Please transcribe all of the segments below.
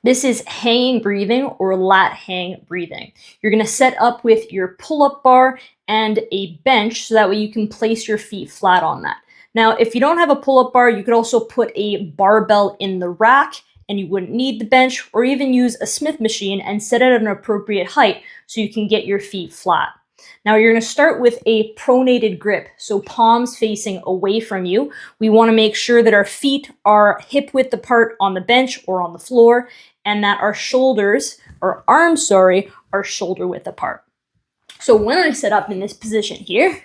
This is hanging breathing or lat hang breathing. You're going to set up with your pull-up bar and a bench so that way you can place your feet flat on that. Now, if you don't have a pull-up bar, you could also put a barbell in the rack and you wouldn't need the bench, or even use a Smith machine and set it at an appropriate height so you can get your feet flat. Now you're going to start with a pronated grip, so palms facing away from you. We want to make sure that our feet are hip width apart on the bench or on the floor, and that our arms, are shoulder width apart. So when I set up in this position here,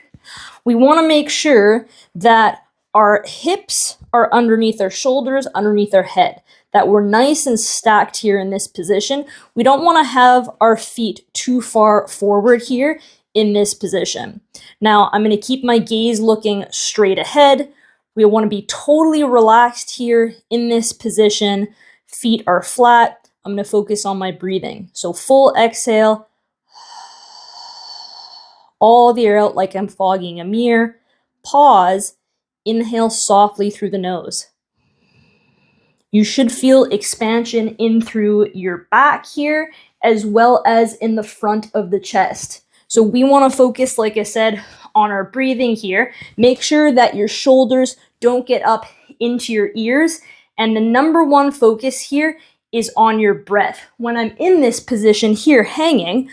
we want to make sure that our hips are underneath our shoulders, underneath our head, that we're nice and stacked here in this position. We don't want to have our feet too far forward here in this position. Now, I'm going to keep my gaze looking straight ahead. We want to be totally relaxed here in this position. Feet are flat. I'm going to focus on my breathing. So full exhale. All the air out like I'm fogging a mirror. Pause. Inhale softly through the nose. You should feel expansion in through your back here, as well as in the front of the chest. So we want to focus, like I said, on our breathing here. Make sure that your shoulders don't get up into your ears. And the number one focus here is on your breath. When I'm in this position here hanging,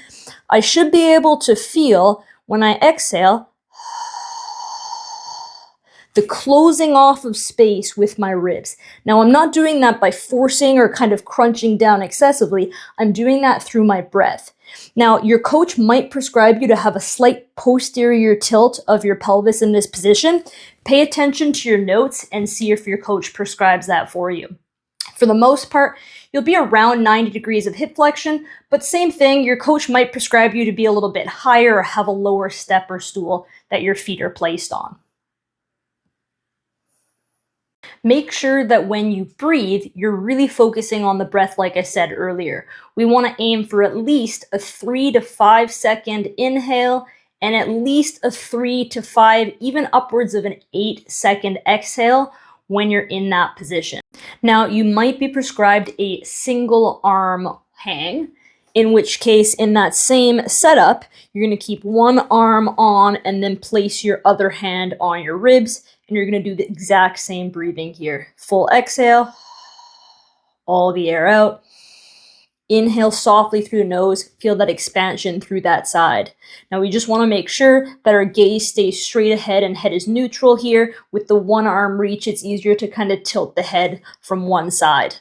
I should be able to feel, when I exhale, the closing off of space with my ribs. Now, I'm not doing that by forcing or kind of crunching down excessively. I'm doing that through my breath. Now, your coach might prescribe you to have a slight posterior tilt of your pelvis in this position. Pay attention to your notes and see if your coach prescribes that for you. For the most part, you'll be around 90 degrees of hip flexion, but same thing, your coach might prescribe you to be a little bit higher or have a lower step or stool that your feet are placed on. Make sure that when you breathe, you're really focusing on the breath like I said earlier. We want to aim for at least a 3 to 5 second inhale and at least a 3 to 5, even upwards of an 8-second exhale when you're in that position. Now, you might be prescribed a single arm hang, in which case, in that same setup, you're going to keep one arm on and then place your other hand on your ribs, and you're going to do the exact same breathing here. Full exhale, all the air out. Inhale softly through the nose, feel that expansion through that side. Now we just want to make sure that our gaze stays straight ahead and head is neutral here. With the one arm reach, it's easier to kind of tilt the head from one side.